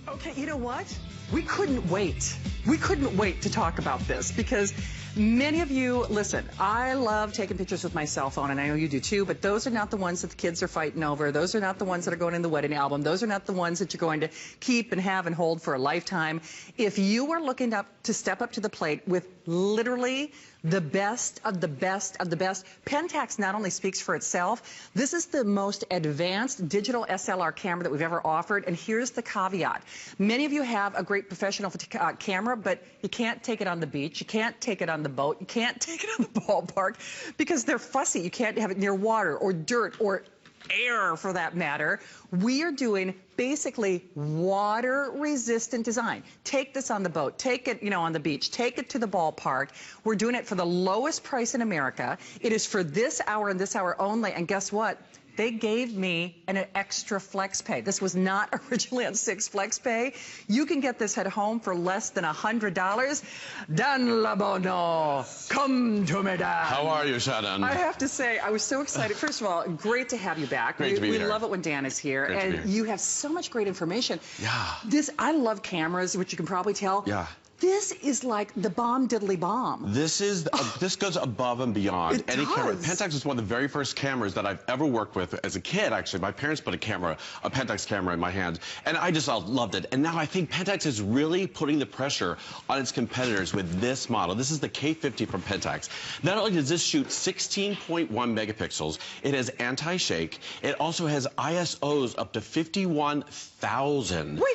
Okay, you know what? We couldn't wait. We couldn't wait to talk about this because many of you, listen, I love taking pictures with my cell phone, and I know you do too, but those are not the ones that the kids are fighting over. Those are not the ones that are going in the wedding album. Those are not the ones that you're going to keep and have and hold for a lifetime. If you are looking to step up to the plate with literally the best of the best of the best, PENTAX not only speaks for itself, this is the most advanced digital SLR camera that we've ever offered, and here's the caveat. Many of you have a great professional camera, but you can't take it on the beach, you can't take it on the boat, you can't take it on the ballpark because they're fussy. You can't have it near water or dirt or air for that matter. We are doing basically water-resistant design. Take this on the boat, take it, on the beach, take it to the ballpark. We're doing it for the lowest price in America. It is for this hour and this hour only, and guess what? They gave me an extra flex pay. This was not originally on 6 flex pay. You can get this at home for less than $100. Dan Labono, come to me, Dan. How are you, Shannon? I have to say, I was so excited. First of all, great to have you back. Great to be here. We love it when Dan is here. Great to be and here. You have so much great information. Yeah. I love cameras, which you can probably tell. Yeah. This is like the bomb diddly bomb. This is this goes above and beyond any camera. PENTAX is one of the very first cameras that I've ever worked with as a kid. Actually, my parents put a PENTAX camera in my hand, and I just loved it. And now I think PENTAX is really putting the pressure on its competitors with this model. This is the K50 from PENTAX. Not only does this shoot 16.1 megapixels, it has anti-shake. It also has ISOs up to 51,000. Wait.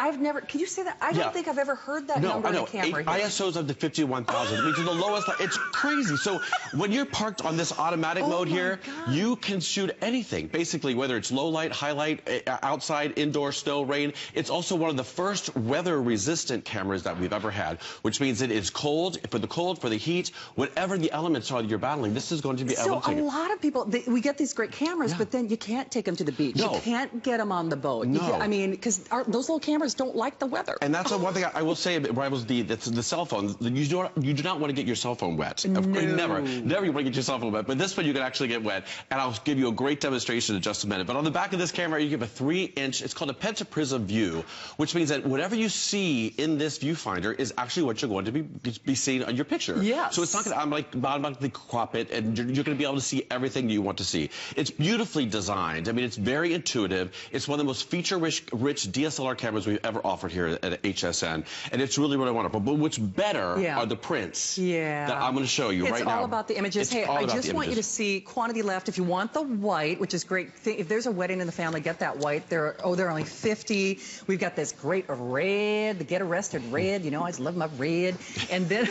I've never. Can you say that? I don't think I've ever heard that. No, I know. Camera ISOs up to 51,000, which is the lowest. It's crazy. So when you're parked on this automatic mode here, you can shoot anything, basically, whether it's low light, high light, outside, indoor, snow, rain. It's also one of the first weather-resistant cameras that we've ever had, which means it is cold, for the heat, whatever the elements are that you're battling, this is going to be able to take it. So a lot of people, we get these great cameras, but then you can't take them to the beach. No. You can't get them on the boat. No. I mean, because those little cameras don't like the weather. And that's one thing I will say rivals the cell phone. You do not want to get your cell phone wet. No. Never you want to get your cell phone wet. But this one you can actually get wet, and I'll give you a great demonstration in just a minute. But on the back of this camera, you give a 3-inch. It's called a pentaprism view, which means that whatever you see in this viewfinder is actually what you're going to be seeing on your picture. Yes. So it's not going to automatically crop it, and you're going to be able to see everything you want to see. It's beautifully designed. I mean, it's very intuitive. It's one of the most feature-rich DSLR cameras we've ever offered here at HSN, and it's really wonderful. But what's better are the prints that I'm going to show you right now. It's all about the images. Hey, I just want you to see quantity left. If you want the white, which is great, if there's a wedding in the family, get that white. There are only 50. We've got this great red, the Get Arrested red. You know, I just love my red. And then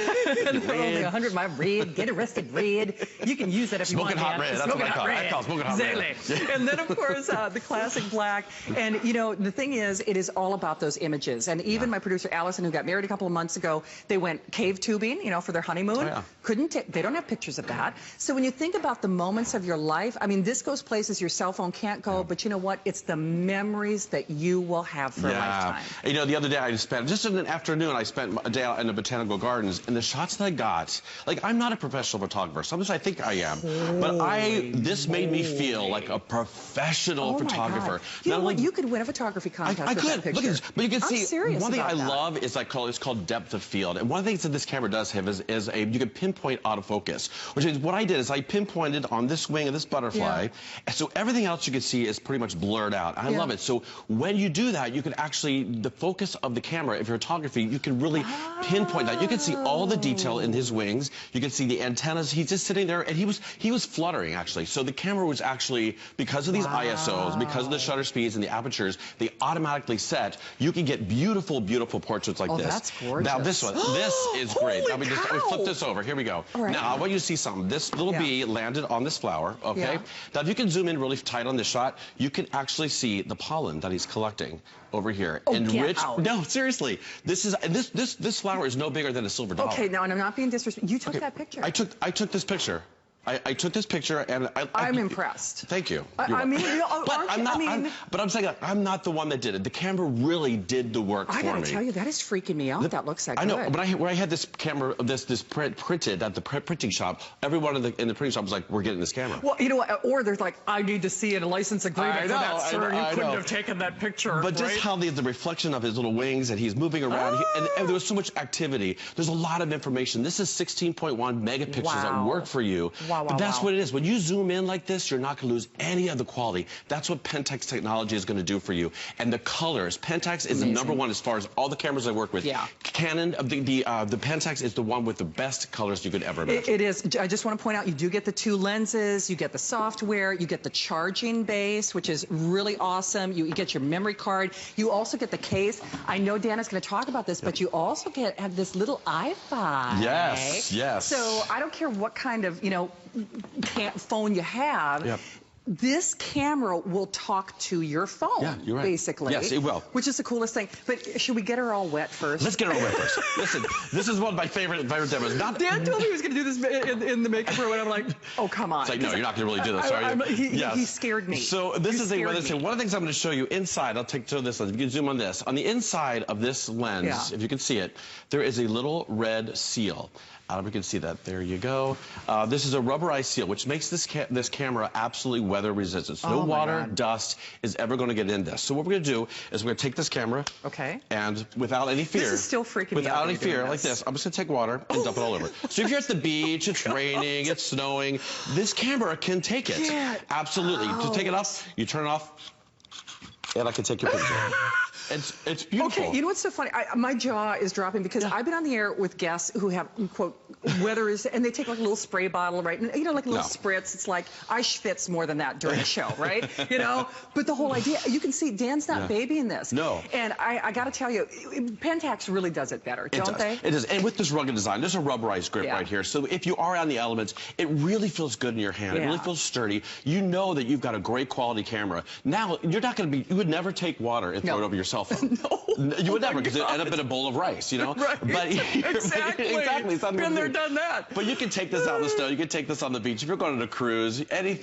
only 100 my red, Get Arrested red. You can use that if you want. Smoking hot red. That's what I call it. I call it smoking hot red. And then, of course, the classic black. And, the thing is, it is all about those images. And even my producer, Allison, who got married a couple of months ago, they went cave tubing, for their honeymoon. They don't have pictures of that. So when you think about the moments of your life, I mean, this goes places your cell phone can't go, but you know what? It's the memories that you will have for a lifetime. The other day I just in an afternoon, I spent a day out in the botanical gardens, and the shots that I got, like, I'm not a professional photographer. Sometimes I think I am, but this made me feel like a professional photographer. You know what? You could win a photography contest with that picture. Look at this. But you can see, one thing I love is it's called depth of field. And one of the things that this camera does have is you can pinpoint autofocus, which is what I did is I pinpointed on this wing of this butterfly. And so everything else you can see is pretty much blurred out. I love it. So when you do that, you can actually, the focus of the camera, if you're photography, you can really pinpoint that. You can see all the detail in his wings. You can see the antennas. He's just sitting there, and he was fluttering, actually. So the camera was actually, because of these ISOs, because of the shutter speeds and the apertures, they automatically set. You can get beautiful, beautiful portraits like this. That's gorgeous. Now this one, this is great. Now we flip this over. Here we go. Right. Now I want you to see something. This little bee landed on this flower. Okay. Now if you can zoom in really tight on this shot, you can actually see the pollen that he's collecting over here. No, seriously. This flower is no bigger than a silver dollar. Okay, now, and I'm not being disrespectful. You took that picture. I took this picture. I took this picture, and I'm impressed. Thank you. I mean, but I'm saying I'm not the one that did it. The camera really did the work for me. I gotta tell you, that is freaking me out. That looks that good. I know, but where I had this camera, this printed at the printing shop, everyone in the printing shop was like, "We're getting this camera." Well, you know what? Or there's like, "I need to see a license agreement for that, sir. You couldn't have taken that picture." But just how the reflection of his little wings, and he's moving around, and there was so much activity. There's a lot of information. This is 16.1 megapixels that work for you. But that's what it is. When you zoom in like this, you're not going to lose any of the quality. That's what PENTAX technology is going to do for you. And the colors, PENTAX is the #1 as far as all the cameras I work with. Yeah. Canon, the PENTAX is the one with the best colors you could ever imagine. It is. I just want to point out, you do get the 2 lenses, you get the software, you get the charging base, which is really awesome. You get your memory card. You also get the case. I know Dan is going to talk about this, but you also have this little iPhone. Yes, yes. So I don't care what kind of, phone you have. This camera will talk to your phone, you're right. basically. Yes, it will. Which is the coolest thing. But should we get her all wet first? Let's get her all wet first. Listen, this is one of my favorite demos. Dan told me he was going to do this in the makeup room, and I'm like, oh, come on. It's like, no, you're not going to really do this, are you? He scared me. So this is one of the things I'm going to show you inside. I'll show this lens. You can zoom on this. On the inside of this lens, if you can see it, there is a little red seal. I don't know if you can see that. There you go. This is a rubberized seal, which makes this camera absolutely weather resistant. So no water, dust is ever going to get in this. So what we're going to do is we're going to take this camera, and without any fear, this is still freaking me out. Without any fear, like this, I'm just going to take water and dump it all over. So if you're at the beach, it's raining, it's snowing, this camera can take it. Absolutely. To take it off, you turn it off, and I can take your picture. It's beautiful. Okay, you know what's so funny? My jaw is dropping because I've been on the air with guests who have, quote, and they take like a little spray bottle, right? And, like a little spritz. It's like, I schwitz more than that during a show, right? But the whole idea, you can see Dan's not babying this. No. And I got to tell you, PENTAX really does it better, don't they? It does. And with this rugged design, there's a rubberized grip right here. So if you are on the elements, it really feels good in your hand. It really feels sturdy. You know that you've got a great quality camera. Now, you're not going to be, you would never take water and throw it over your cell phone. You would never, because it would end up in a bowl of rice, Right. But exactly. Been there, done that. But you can take this out in the snow. You can take this on the beach. If you're going on a cruise, any of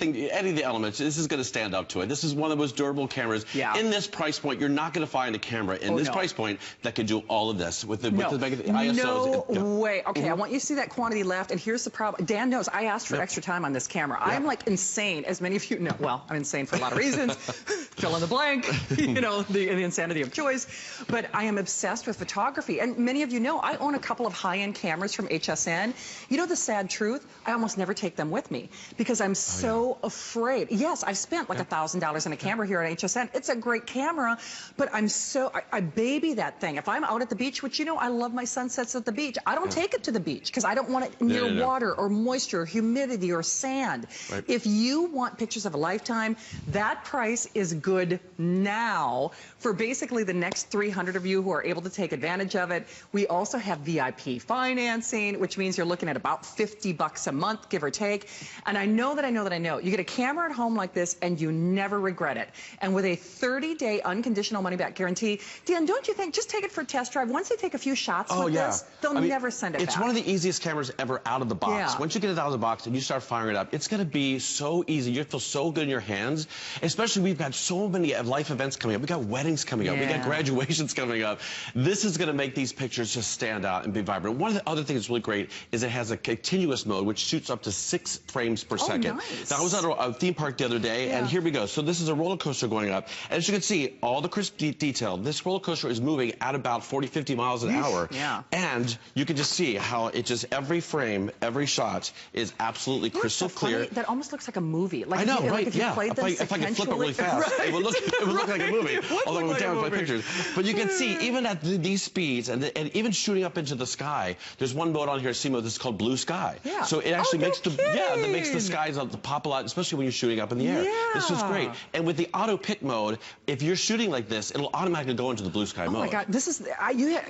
the elements, this is going to stand up to it. This is one of the most durable cameras. In this price point, you're not going to find a camera in this price point that can do all of this with the ISOs. No way. Okay, I want you to see that quantity left, and here's the problem. Dan knows I asked for extra time on this camera. I'm like insane, as many of you know. Well, I'm insane for a lot of reasons. Fill in the blank, the insanity of choice. But I am obsessed with photography. And many of you know, I own a couple of high-end cameras from HSN. You know the sad truth? I almost never take them with me because I'm so afraid. Yes, I've spent like $1,000 on a camera here at HSN. It's a great camera, but I baby that thing. If I'm out at the beach, which I love my sunsets at the beach, I don't take it to the beach because I don't want it near water or moisture or humidity or sand. If you want pictures of a lifetime, that price is good now for basically the next 300 of you who are able to take advantage of it. We also have VIP financing, which means you're looking at about $50 a month, give or take. And I know. You get a camera at home like this and you never regret it. And with a 30-day unconditional money-back guarantee, Dan, don't you think, just take it for a test drive. Once they take a few shots with this, they'll never send it back. It's one of the easiest cameras ever out of the box. Once you get it out of the box and you start firing it up, it's going to be so easy. You feel so good in your hands. Especially, we've got so many life events coming up. We've got weddings coming up. We've got graduations coming up. This is going to make these pictures just stand out and be vibrant. One of the other things that's really great is it has a continuous mode, which shoots up to 6 frames per second. Nice. Now, I was at a theme park the other day, and here we go. So this is a roller coaster going up. And as you can see, all the crisp detail, this roller coaster is moving at about 40, 50 miles an hour. And you can just see how it just, every frame, every shot is absolutely crystal clear. That almost looks like a movie. Like I know, right? If I could flip it really fast, it would look like a movie. Although we're down with my pictures. But you can see, even at these speeds, and even shooting up into the sky, there's one mode on here, C mode, this is called blue sky. So it actually makes the skies pop a lot, especially when you're shooting up in the air. This is great. And with the auto pick mode, if you're shooting like this, it'll automatically go into the blue sky mode. Oh my God, this is,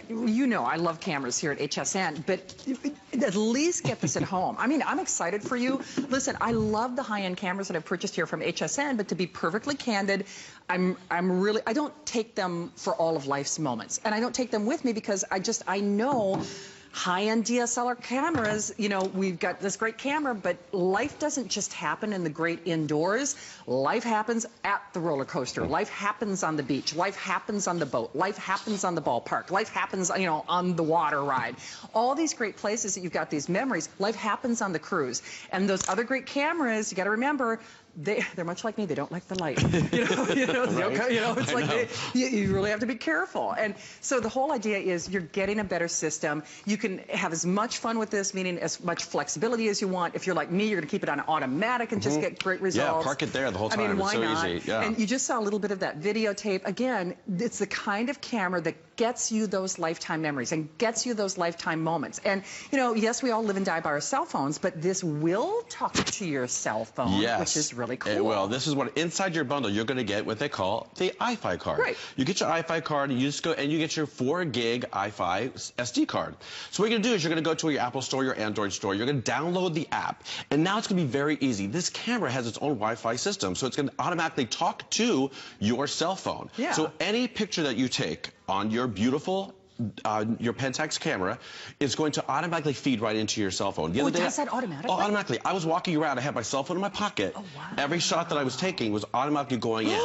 you know I love cameras here at HSN, but at least get this at home. I mean, I'm excited for you. Listen, I love the high-end cameras that I've purchased here from HSN, but to be perfectly candid, I don't take them for all of life's moments. And I don't take them with me because I know high-end DSLR cameras, you know, we've got this great camera, but life doesn't just happen in the great indoors. Life happens at the roller coaster. Life happens on the beach. Life happens on the boat. Life happens on the ballpark. Life happens, you know, on the water ride. All these great places that you've got these memories, life happens on the cruise. And those other great cameras, you got to remember, they're much like me. They don't like the light. It's like you really have to be careful. And so the whole idea is you're getting a better system. You can have as much fun with this, meaning as much flexibility as you want. If you're like me, you're going to keep it on automatic and just get great results. Yeah, park it there the whole time. I mean, why it's so not? easy. Yeah. And you just saw a little bit of that videotape. Again, it's the kind of camera that gets you those lifetime memories and gets you those lifetime moments. And, you know, yes, we all live and die by our cell phones, but this will talk to your cell phone, which is really cool. It will. This is what inside your bundle you're going to get what they call the iFi card. Right. You get your iFi card and you just go and you get your 4 gig iFi SD card. So what you're going to do is you're going to go to your Apple store, your Android store, you're going to download the app, and now it's going to be very easy. This camera has its own Wi-Fi system, so it's going to automatically talk to your cell phone. Yeah. So any picture that you take on your beautiful your PENTAX camera is going to automatically feed right into your cell phone. It does that automatically? Oh, automatically. I was walking around. I had my cell phone in my pocket. Oh, wow. Every shot that I was taking was automatically going in.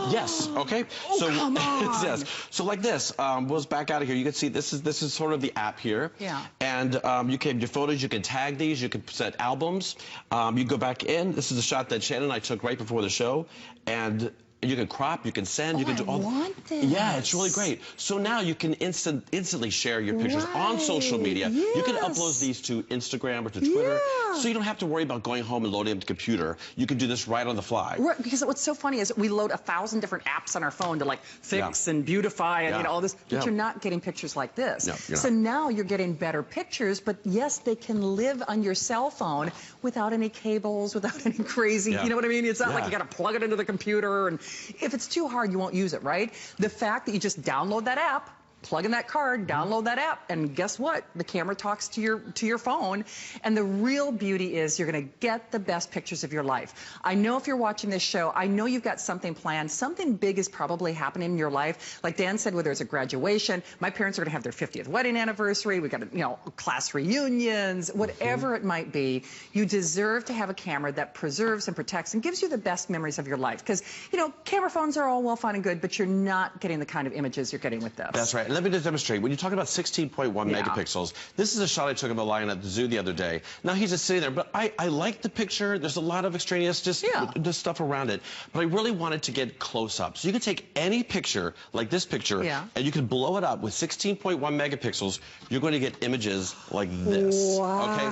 Yes. Okay. Oh, so come on. yes. So like this. We'll back out of here. You can see this is sort of the app here. Yeah. And you can your photos. You can tag these. You can set albums. You go back in. This is a shot that Shannon and I took right before the show, and you can crop, you can send, you can do all. I want this. Yeah, it's really great. So now you can instantly share your pictures on social media. Yes. You can upload these to Instagram or to Twitter, so you don't have to worry about going home and loading up the computer. You can do this right on the fly. Right, because what's so funny is we load 1,000 different apps on our phone to like fix and beautify and you know all this, but you're not getting pictures like this. No, you're so not. now you're getting better pictures, but yes, they can live on your cell phone without any cables, without any crazy, you know what I mean? It's not like you got to plug it into the computer, and if it's too hard, you won't use it, right? The fact that you just download that app, plug in that card, download that app, and guess what? The camera talks to your phone. And the real beauty is you're going to get the best pictures of your life. I know if you're watching this show, I know you've got something planned. Something big is probably happening in your life. Like Dan said, whether it's a graduation, my parents are going to have their 50th wedding anniversary. We got, you know, class reunions, whatever it might be. You deserve to have a camera that preserves and protects and gives you the best memories of your life. Because, you know, camera phones are all well fine and good, but you're not getting the kind of images you're getting with this. That's right. Let me just demonstrate. When you talk about 16.1 megapixels, this is a shot I took of a lion at the zoo the other day. Now he's just sitting there, but I like the picture. There's a lot of extraneous just stuff around it, but I really wanted to get close up. So you can take any picture, like this picture, and you can blow it up with 16.1 megapixels. You're going to get images like this. Wow. Okay?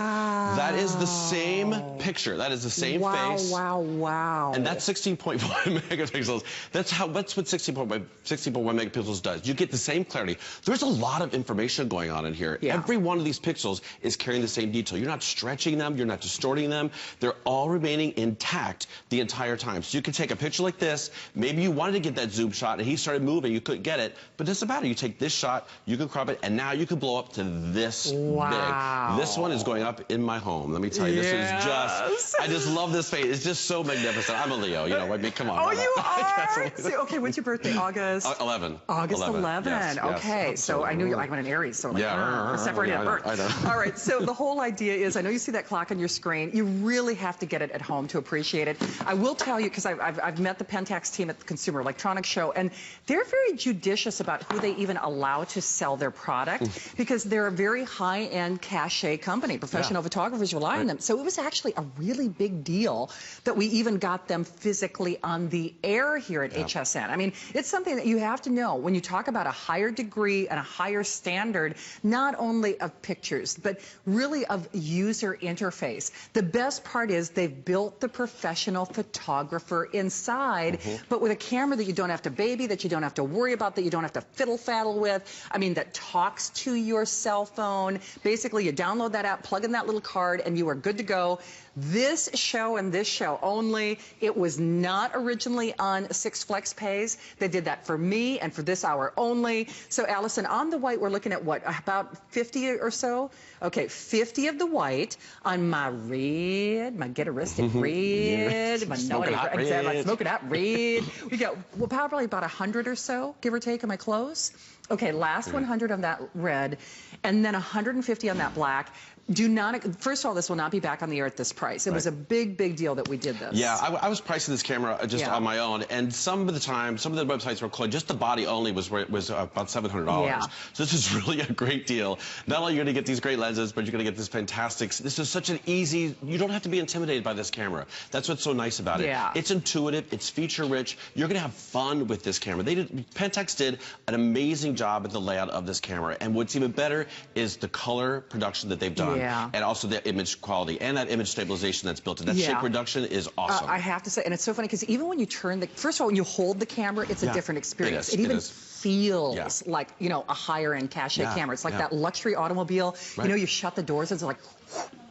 That is the same picture. That is the same face. Wow, wow. And that's 16.1 megapixels. That's what 16.1 megapixels does. You get the same clarity. There's a lot of information going on in here. Every one of these pixels is carrying the same detail. You're not stretching them. You're not distorting them. They're all remaining intact the entire time. So you can take a picture like this. Maybe you wanted to get that zoom shot and he started moving. You couldn't get it. But it doesn't matter. You take this shot, you can crop it, and now you can blow up to this big. This one is going up in my home. Let me tell you, this is just, I just love this face. It's just so magnificent. I'm a Leo. You know, I mean, come on. Oh, you are? So, okay, what's your birthday? August? 11. August 11. Yes, okay, so I knew I'm an Aries, so like, separated at birth. I know. All right, so the whole idea is, I know you see that clock on your screen. You really have to get it at home to appreciate it. I will tell you, because I've met the PENTAX team at the Consumer Electronics Show, and they're very judicious about who they even allow to sell their product, because they're a very high-end cachet company. Professional photographers rely on them. So it was actually a really big deal that we even got them physically on the air here at HSN. I mean, it's something that you have to know when you talk about a higher degree and a higher standard, not only of pictures, but really of user interface. The best part is they've built the professional photographer inside, but with a camera that you don't have to baby, that you don't have to worry about, that you don't have to fiddle-faddle with. I mean, that talks to your cell phone. Basically, you download that app, plug in that little card, and you are good to go. This show and this show only. It was not originally on 6 Flex Pays. They did that for me and for this hour only. So So Allison, on the white, we're looking at what, about 50 or so? Okay, 50 of the white on my red, my get-a-ristic red, my smoking hot red. My smoking hot red. We got, well, probably about 100 or so, give or take. Am I close? Okay, last 100 on that red, and then 150 on that black. Do not, first of all, this will not be back on the air at this price. It was a big, big deal that we did this. Yeah, I was pricing this camera just on my own, and some of the websites were closed. Just the body only was about $700. Yeah. So this is really a great deal. Not only are you going to get these great lenses, but you're going to get this fantastic. This is such an easy. You don't have to be intimidated by this camera. That's what's so nice about it. Yeah. It's intuitive. It's feature rich. You're going to have fun with this camera. PENTAX did an amazing job at the layout of this camera, and what's even better is the color production that they've done. Yeah. And also the image quality and that image stabilization that's built in. That shape reduction is awesome. I have to say, and it's so funny because even when you turn the, first of all, when you hold the camera, it's a different experience. It even feels like, you know, a higher end cachet camera. It's like that luxury automobile. You know, you shut the doors, it's like,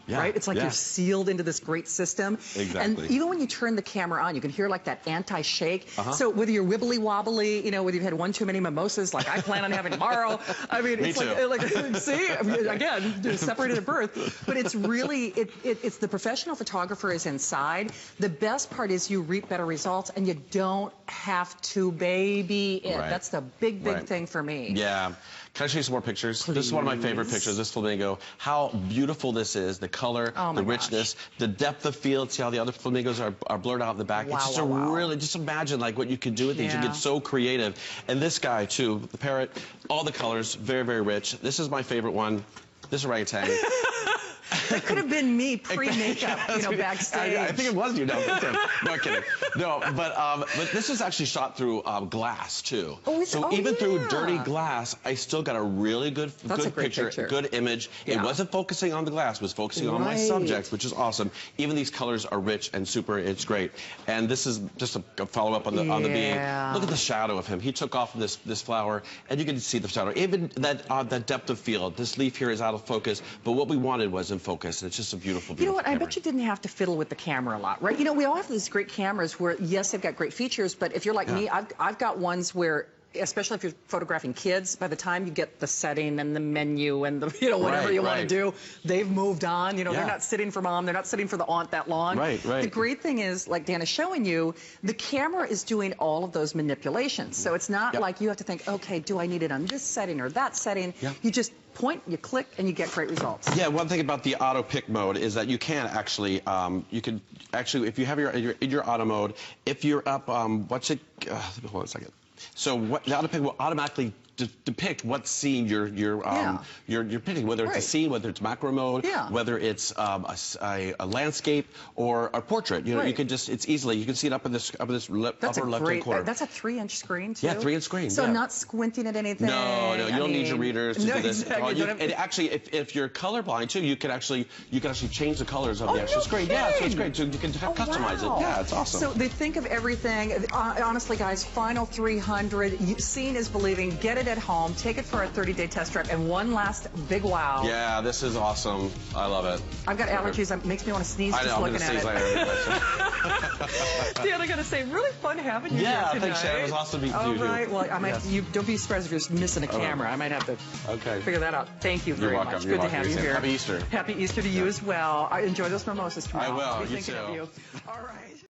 right? It's like you're sealed into this great system. Exactly. And even when you turn the camera on, you can hear like that anti-shake. So whether you're wibbly wobbly, you know, whether you've had one too many mimosas, like I plan on having tomorrow. I mean, it's like see, I mean, again, separated at birth. But it's really, it's the professional photographer is inside. The best part is you reap better results, and you don't have to baby it. That's the big, big thing for me. Yeah. Can I show you some more pictures? Please. This is one of my favorite pictures, this flamingo. How beautiful this is, the color, the richness, the depth of field. See how the other flamingos are blurred out in the back? It's just really, just imagine like what you could do with these. You get so creative. And this guy too, the parrot, all the colors, very, very rich. This is my favorite one, this orangutan. That could have been me pre-makeup, you know, backstage. I think it was you. No, kidding. No, but this is actually shot through glass too. So even through dirty glass, I still got a really good picture, good image. It wasn't focusing on the glass; it was focusing on my subject, which is awesome. Even these colors are rich and super. It's great. And this is just a follow-up on the being. Look at the shadow of him. He took off this flower, and you can see the shadow. Even that depth of field. This leaf here is out of focus, but what we wanted was in focus. And it's just a beautiful, beautiful You know what, camera. I bet you didn't have to fiddle with the camera a lot, right? You know, we all have these great cameras where, yes, they've got great features, but if you're like me, I've got ones where, especially if you're photographing kids, by the time you get the setting and the menu and the, you know, whatever you want to do, they've moved on. You know, they're not sitting for mom, they're not sitting for the aunt that long. The great thing is, like Dan is showing you, the camera is doing all of those manipulations. So it's not like you have to think, okay, do I need it on this setting or that setting? You just point, you click, and you get great results. Yeah, one thing about the auto pick mode is that you can actually, if you have your auto mode, if you're up, hold on a second. So the auto pick will automatically depict what scene you're picking, whether it's a scene, whether it's macro mode, whether it's a landscape or a portrait. You know, you can just it's easily you can see it up in this upper left-hand corner. That's a 3-inch screen too. Yeah, 3-inch screen. So not squinting at anything. No, you don't need your readers to do this. And actually, if you're colorblind too, you can actually change the colors of the actual screen. Yeah, so it's great. So you can customize it. Yeah, it's awesome. So they think of everything. Honestly, guys, final 300. Seeing is believing. Get it at home, take it for a 30-day test drive, and one last big wow. Yeah, this is awesome. I love it. I've got allergies. It makes me want to sneeze just looking at it. Dan, I got to say, really fun having you here tonight. Thanks, Shannon. It was awesome meeting you. All right. Well, I might. You don't be surprised if you're missing a camera. I might have to figure that out. Thank you very much. Good to have you here. Happy Easter. Happy Easter to you as well. Enjoy those mimosas tomorrow. I will. You too. All right.